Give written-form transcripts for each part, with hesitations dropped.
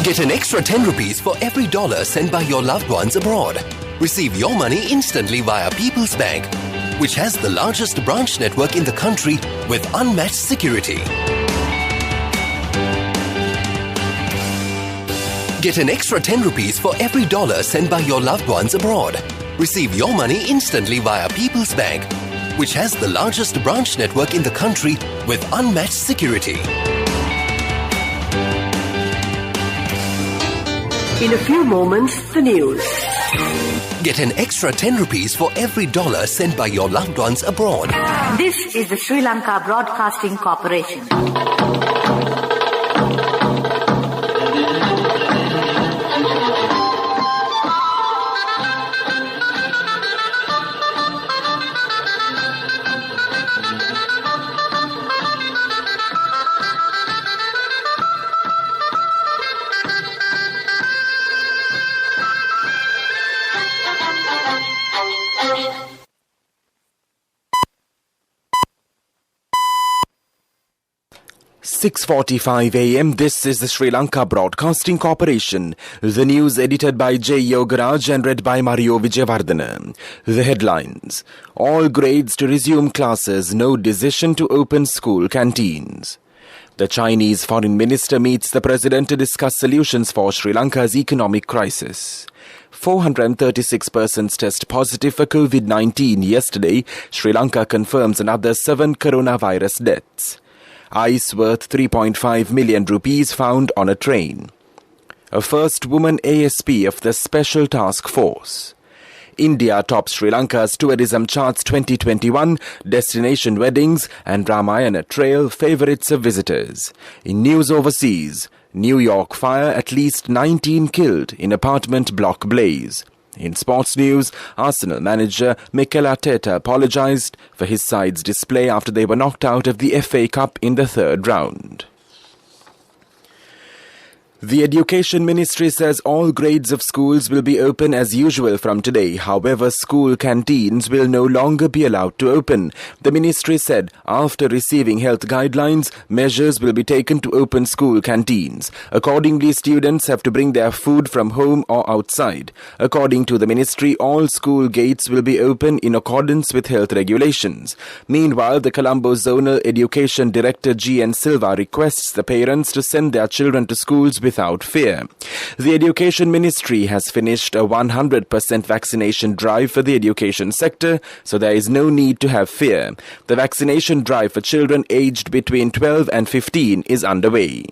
Get an extra 10 rupees for every dollar sent by your loved ones abroad. Receive your money instantly via People's Bank, which has the largest branch network in the country with unmatched security. Get an extra 10 rupees for every dollar sent by your loved ones abroad. Receive your money instantly via People's Bank, which has the largest branch network in the country with unmatched security. In a few moments, the news. Get an extra 10 rupees for every dollar sent by your loved ones abroad. This is the Sri Lanka Broadcasting Corporation. "6:45 a.m. This is the Sri Lanka Broadcasting Corporation. The news edited by J. Yogaraj and read by Mario Vijayavardhana. The headlines. All grades to resume classes, no decision to open school canteens. The Chinese foreign minister meets the president to discuss solutions for Sri Lanka's economic crisis. 436 persons test positive for COVID-19 yesterday. Sri Lanka confirms another 7 coronavirus deaths. Ice worth 3.5 million rupees found on a train. A first woman ASP of the Special Task Force. India tops Sri Lanka's tourism charts 2021, destination weddings and Ramayana Trail favourites of visitors. In news overseas, New York fire, at least 19 killed in apartment block blaze. In sports news, Arsenal manager Mikel Arteta apologised for his side's display after they were knocked out of the FA Cup in the third round. The Education Ministry says all grades of schools will be open as usual from today. However, school canteens will no longer be allowed to open. The ministry said after receiving health guidelines, measures will be taken to open school canteens. Accordingly, students have to bring their food from home or outside. According to the ministry, all school gates will be open in accordance with health regulations. Meanwhile, the Colombo Zonal Education Director G.N. Silva requests the parents to send their children to schools without fear. The Education Ministry has finished a 100% vaccination drive for the education sector, so there is no need to have fear. The vaccination drive for children aged between 12 and 15 is underway.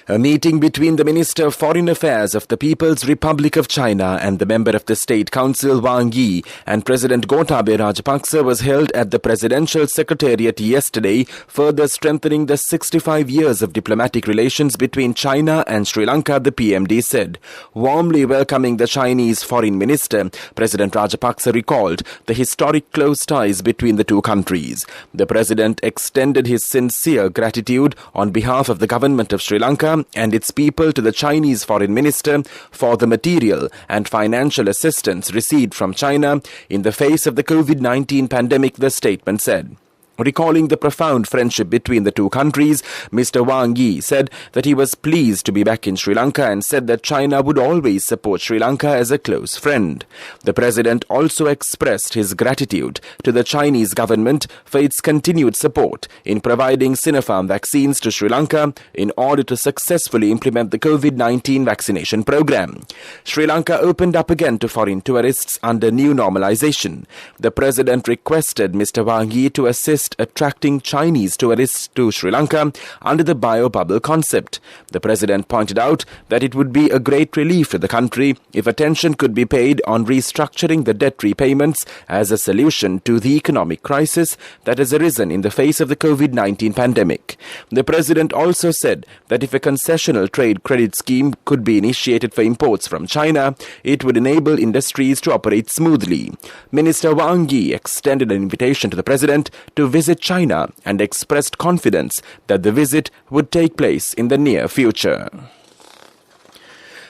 A meeting between the Minister of Foreign Affairs of the People's Republic of China and the member of the State Council Wang Yi and President Gotabaya Rajapaksa was held at the Presidential Secretariat yesterday, further strengthening the 65 years of diplomatic relations between China and Sri Lanka, the PMD said. Warmly welcoming the Chinese Foreign Minister, President Rajapaksa recalled the historic close ties between the two countries. The President extended his sincere gratitude on behalf of the government of Sri Lanka and its people to the Chinese Foreign Minister for the material and financial assistance received from China in the face of the COVID-19 pandemic, the statement said. Recalling the profound friendship between the two countries, Mr. Wang Yi said that he was pleased to be back in Sri Lanka and said that China would always support Sri Lanka as a close friend. The President also expressed his gratitude to the Chinese government for its continued support in providing Sinopharm vaccines to Sri Lanka in order to successfully implement the COVID-19 vaccination program. Sri Lanka opened up again to foreign tourists under new normalization. The President requested Mr. Wang Yi to assist attracting Chinese tourists to Sri Lanka under the bio-bubble concept. The President pointed out that it would be a great relief to the country if attention could be paid on restructuring the debt repayments as a solution to the economic crisis that has arisen in the face of the COVID-19 pandemic. The President also said that if a concessional trade credit scheme could be initiated for imports from China, it would enable industries to operate smoothly. Minister Wang Yi extended an invitation to the President to visit China and expressed confidence that the visit would take place in the near future.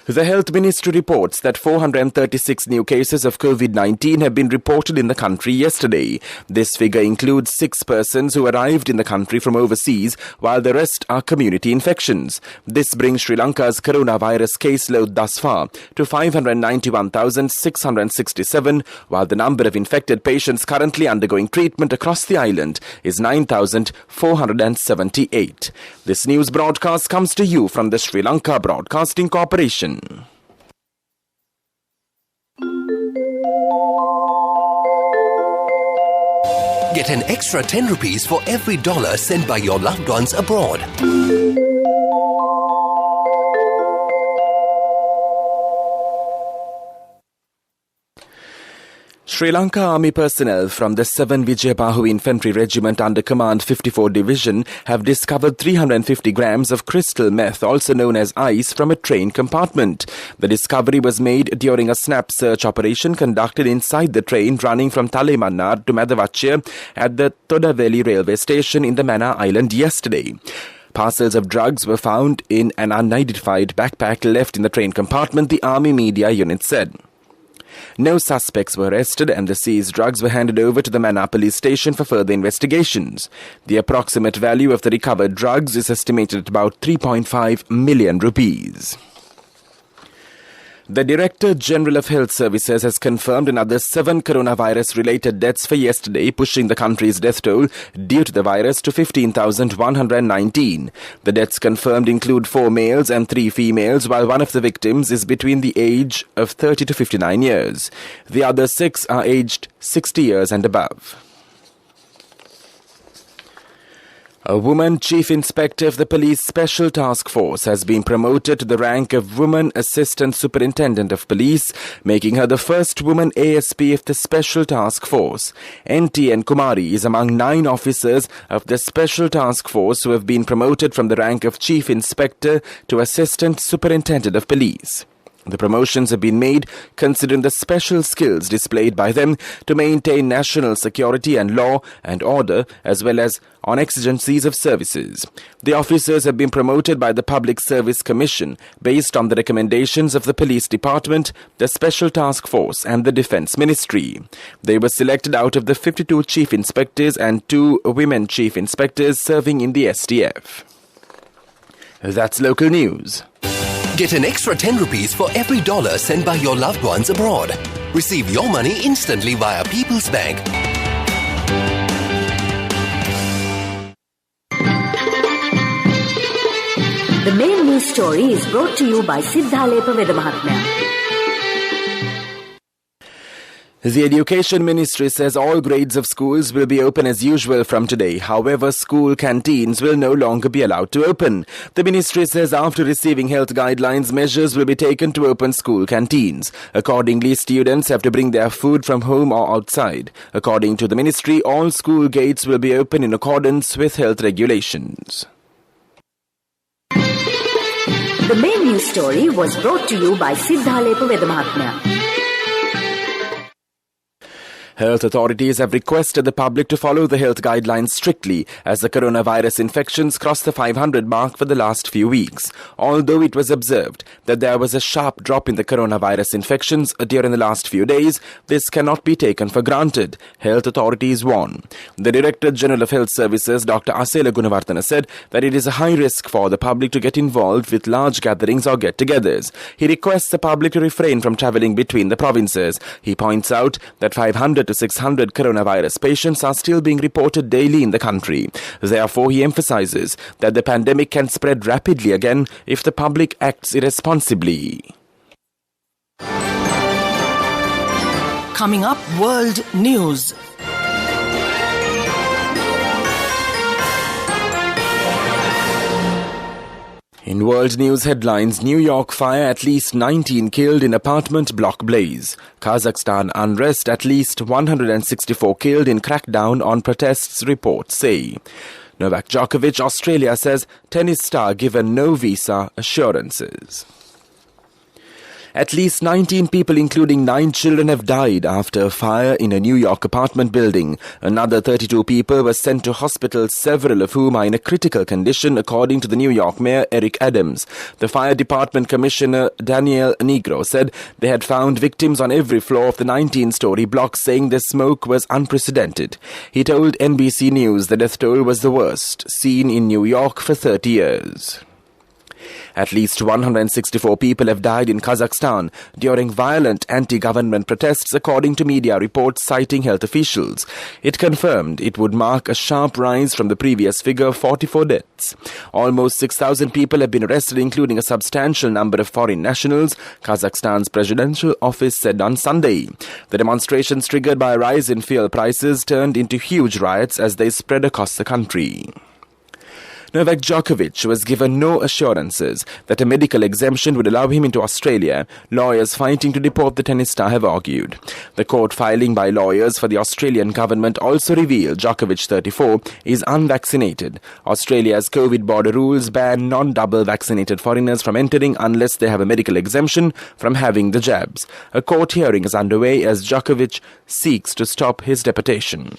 The Health Ministry reports that 436 new cases of COVID-19 have been reported in the country yesterday. This figure includes 6 persons who arrived in the country from overseas, while the rest are community infections. This brings Sri Lanka's coronavirus caseload thus far to 591,667, while the number of infected patients currently undergoing treatment across the island is 9,478. This news broadcast comes to you from the Sri Lanka Broadcasting Corporation. Get an extra 10 rupees for every dollar sent by your loved ones abroad. Sri Lanka Army personnel from the 7 Vijayabahu Infantry Regiment under Command 54 Division have discovered 350 grams of crystal meth, also known as ice, from a train compartment. The discovery was made during a snap search operation conducted inside the train running from Talemanar to Madavachya at the Todaveli railway station in the Mannar Island yesterday. Parcels of drugs were found in an unidentified backpack left in the train compartment, the Army media unit said. No suspects were arrested and the seized drugs were handed over to the Mannar police station for further investigations. The approximate value of the recovered drugs is estimated at about 3.5 million rupees. The Director General of Health Services has confirmed another 7 coronavirus-related deaths for yesterday, pushing the country's death toll due to the virus to 15,119. The deaths confirmed include 4 males and 3 females, while one of the victims is between the age of 30 to 59 years. The other 6 are aged 60 years and above. A woman chief inspector of the police special task force has been promoted to the rank of woman assistant superintendent of police, making her the first woman ASP of the special task force. NTN Kumari is among 9 officers of the special task force who have been promoted from the rank of chief inspector to assistant superintendent of police. The promotions have been made considering the special skills displayed by them to maintain national security and law and order, as well as on exigencies of services. The officers have been promoted by the Public Service Commission based on the recommendations of the Police Department, the Special Task Force and the Defence Ministry. They were selected out of the 52 chief inspectors and 2 women chief inspectors serving in the STF. That's local news. Get an extra 10 rupees for every dollar sent by your loved ones abroad. Receive your money instantly via People's Bank. The main news story is brought to you by Siddhalepa Vedamahatmya. The Education Ministry says all grades of schools will be open as usual from today. However, school canteens will no longer be allowed to open. The ministry says after receiving health guidelines, measures will be taken to open school canteens. Accordingly, students have to bring their food from home or outside. According to the ministry, all school gates will be open in accordance with health regulations. The main news story was brought to you by Siddhalepa Vedamahatmya. Health authorities have requested the public to follow the health guidelines strictly as the coronavirus infections crossed the 500 mark for the last few weeks. Although it was observed that there was a sharp drop in the coronavirus infections during the last few days, this cannot be taken for granted, health authorities warn. The Director General of Health Services, Dr. Asela Gunavarthana, said that it is a high risk for the public to get involved with large gatherings or get-togethers. He requests the public to refrain from travelling between the provinces. He points out that 500 to 600 coronavirus patients are still being reported daily in the country. Therefore, he emphasizes that the pandemic can spread rapidly again if the public acts irresponsibly. Coming up, World News. In world news headlines, New York fire, at least 19 killed in apartment block blaze. Kazakhstan unrest, at least 164 killed in crackdown on protests, reports say. Novak Djokovic, Australia, says tennis star given no visa assurances. At least 19 people, including 9 children, have died after a fire in a New York apartment building. Another 32 people were sent to hospital, several of whom are in a critical condition, according to the New York Mayor Eric Adams. The Fire Department Commissioner Daniel Negro said they had found victims on every floor of the 19-story block, saying the smoke was unprecedented. He told NBC News the death toll was the worst seen in New York for 30 years. At least 164 people have died in Kazakhstan during violent anti-government protests, according to media reports citing health officials. It confirmed it would mark a sharp rise from the previous figure of 44 deaths. Almost 6,000 people have been arrested, including a substantial number of foreign nationals, Kazakhstan's presidential office said on Sunday. The demonstrations, triggered by a rise in fuel prices, turned into huge riots as they spread across the country. Novak Djokovic was given no assurances that a medical exemption would allow him into Australia, lawyers fighting to deport the tennis star have argued. The court filing by lawyers for the Australian government also revealed Djokovic, 34, is unvaccinated. Australia's COVID border rules ban non-double vaccinated foreigners from entering unless they have a medical exemption from having the jabs. A court hearing is underway as Djokovic seeks to stop his deportation.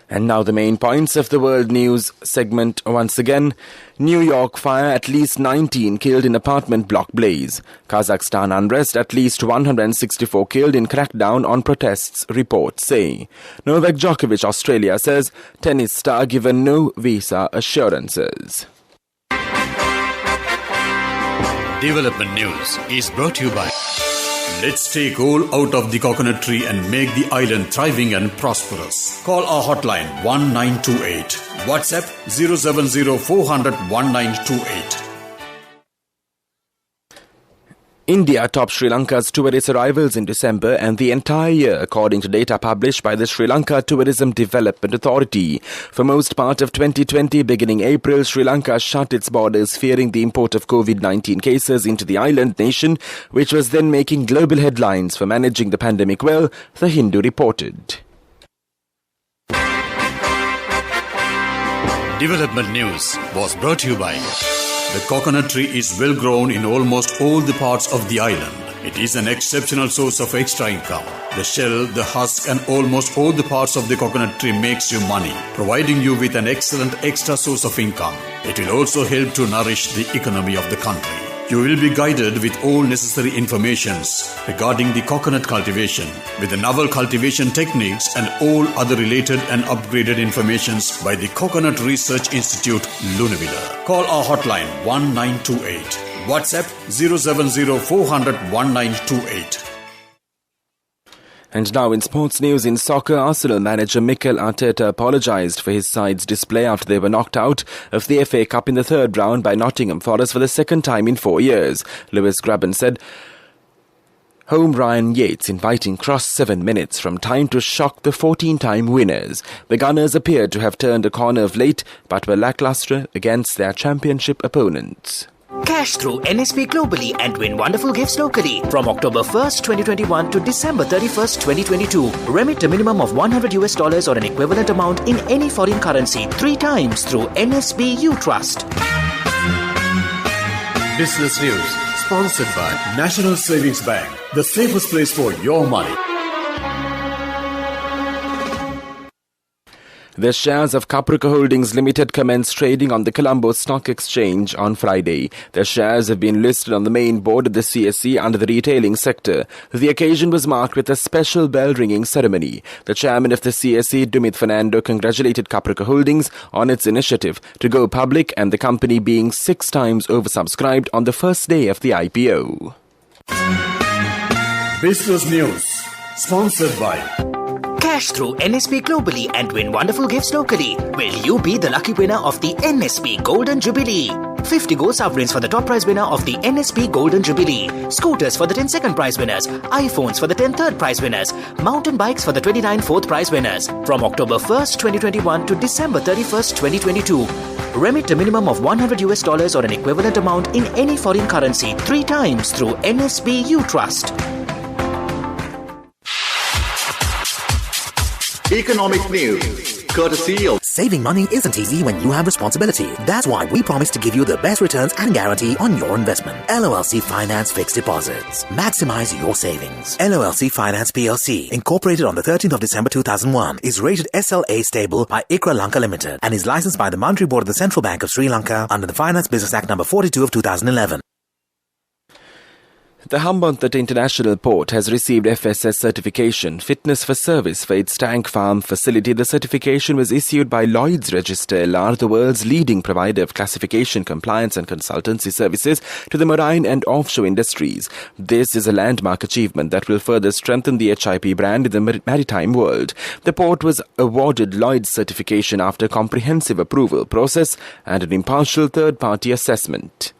And now the main points of the world news segment once again. New York fire, at least 19 killed in apartment block blaze. Kazakhstan unrest, at least 164 killed in crackdown on protests, reports say. Novak Djokovic, Australia, says tennis star given no visa assurances. Development News is brought to you by Let's take all out of the coconut tree and make the island thriving and prosperous. Call our hotline 1928. WhatsApp 070 400 1928. India topped Sri Lanka's tourist arrivals in December and the entire year, according to data published by the Sri Lanka Tourism Development Authority. For most part of 2020, beginning April, Sri Lanka shut its borders, fearing the import of COVID-19 cases into the island nation, which was then making global headlines for managing the pandemic well, The Hindu reported. Development News was brought to you by the coconut tree is well grown in almost all the parts of the island. It is an exceptional source of extra income. The shell, the husk and almost all the parts of the coconut tree makes you money, providing you with an excellent extra source of income. It will also help to nourish the economy of the country. You will be guided with all necessary informations regarding the coconut cultivation, with the novel cultivation techniques and all other related and upgraded informations by the Coconut Research Institute, Lunavilla. Call our hotline 1928. WhatsApp 070 400 1928. And now in sports news, in soccer, Arsenal manager Mikel Arteta apologised for his side's display after they were knocked out of the FA Cup in the third round by Nottingham Forest for the second time in 4 years. Lewis Grabban said, home Ryan Yates inviting cross 7 minutes from time to shock the 14-time winners. The Gunners appeared to have turned a corner of late, but were lacklustre against their championship opponents. Cash through NSP globally and win wonderful gifts locally. From October 1st, 2021 to December 31st, 2022. Remit a minimum of $100 or an equivalent amount in any foreign currency 3 times through NSB U Trust. Business News, sponsored by National Savings Bank, the safest place for your money. The shares of Caprica Holdings Limited commenced trading on the Colombo Stock Exchange on Friday. The shares have been listed on the main board of the CSE under the retailing sector. The occasion was marked with a special bell-ringing ceremony. The chairman of the CSE, Dumit Fernando, congratulated Caprica Holdings on its initiative to go public and the company being 6 times oversubscribed on the first day of the IPO. Business News, sponsored by Cash through NSP globally and win wonderful gifts locally. Will you be the lucky winner of the NSP Golden Jubilee? 50 gold sovereigns for the top prize winner of the NSP Golden Jubilee. Scooters for the 10 second prize winners. iPhones for the 10 third prize winners. Mountain bikes for the 29 fourth prize winners. From October 1st, 2021 to December 31st, 2022. Remit a minimum of $100 or an equivalent amount in any foreign currency 3 times through NSB U Trust. Economic news, courtesy of Saving money isn't easy when you have responsibility. That's why we promise to give you the best returns and guarantee on your investment. LOLC Finance Fixed Deposits. Maximize your savings. LOLC Finance PLC, incorporated on the 13th of December 2001, is rated SLA stable by ICRA Lanka Limited and is licensed by the Monetary Board of the Central Bank of Sri Lanka under the Finance Business Act number 42 of 2011. The Hambantota International Port has received FSS certification, fitness for service for its tank farm facility. The certification was issued by Lloyd's Register LR, the world's leading provider of classification, compliance and consultancy services to the marine and offshore industries. This is a landmark achievement that will further strengthen the HIP brand in the maritime world. The port was awarded Lloyd's certification after a comprehensive approval process and an impartial third-party assessment.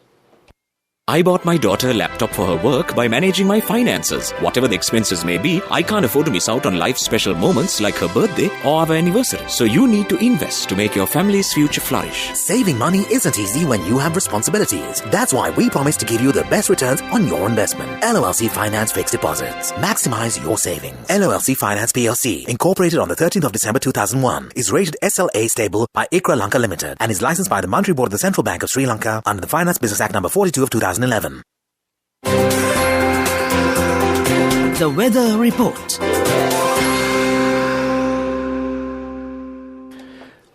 I bought my daughter a laptop for her work by managing my finances. Whatever the expenses may be, I can't afford to miss out on life's special moments like her birthday or our anniversary. So you need to invest to make your family's future flourish. Saving money isn't easy when you have responsibilities. That's why we promise to give you the best returns on your investment. LOLC Finance Fixed Deposits. Maximize your savings. LOLC Finance PLC, incorporated on the 13th of December 2001, is rated SLA stable by ICRA Lanka Limited and is licensed by the Monetary Board of the Central Bank of Sri Lanka under the Finance Business Act number 42 of 2011. The Weather Report.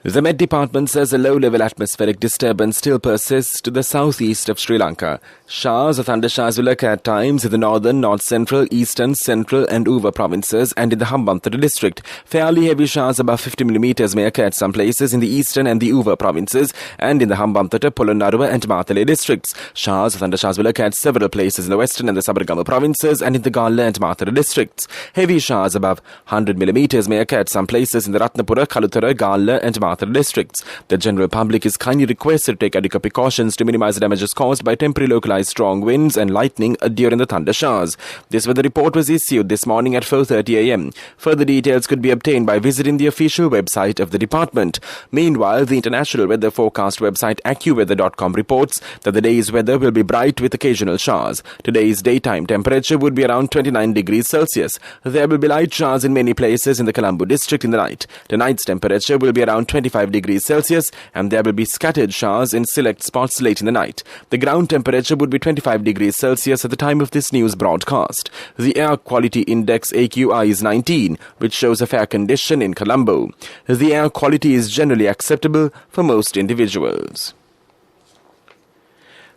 The Met Department says a low-level atmospheric disturbance still persists to the southeast of Sri Lanka. Showers or thundershowers will occur at times in the northern, north-central, eastern, central and Uva provinces and in the Hambantota district. Fairly heavy showers above 50 millimeters may occur at some places in the eastern and the Uva provinces and in the Hambantota, Polonnaruwa and Matale districts. Showers or thundershowers will occur at several places in the western and the Sabaragamu provinces and in the Galla and Matara districts. Heavy showers above 100 millimeters may occur at some places in the Ratnapura, Kalutara, Galla and Matara districts. The general public is kindly requested to take adequate precautions to minimize the damages caused by temporary localized strong winds and lightning during the thunder showers. This weather report was issued this morning at 4:30 a.m. Further details could be obtained by visiting the official website of the department. Meanwhile, the international weather forecast website AccuWeather.com reports that the day's weather will be bright with occasional showers. Today's daytime temperature would be around 29 degrees Celsius. There will be light showers in many places in the Colombo district in the night. Tonight's temperature will be around 25 degrees Celsius and there will be scattered showers in select spots late in the night. The ground temperature would be 25 degrees Celsius at the time of this news broadcast. The air quality index AQI is 19, which shows a fair condition in Colombo. The air quality is generally acceptable for most individuals.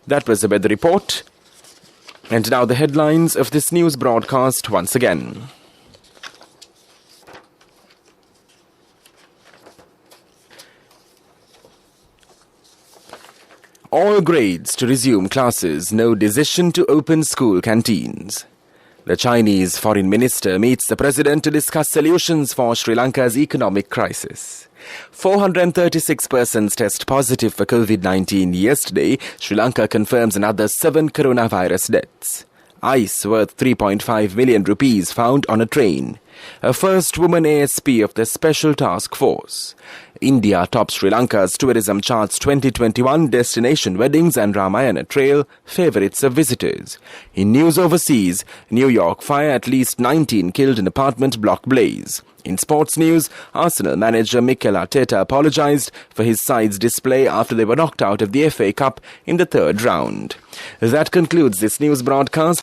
That was the weather report. And now the headlines of this news broadcast once again. All grades to resume classes, no decision to open school canteens. The Chinese foreign minister meets the president to discuss solutions for Sri Lanka's economic crisis. 436 persons test positive for COVID-19 yesterday. Sri Lanka confirms another 7 coronavirus deaths. Ice worth 3.5 million rupees found on a train. A first woman ASP of the Special Task Force. India tops Sri Lanka's tourism charts 2021 destination weddings and Ramayana Trail favourites of visitors. In news overseas, New York fire at least 19 killed in apartment block blaze. In sports news, Arsenal manager Mikel Arteta apologised for his side's display after they were knocked out of the FA Cup in the third round. That concludes this news broadcast.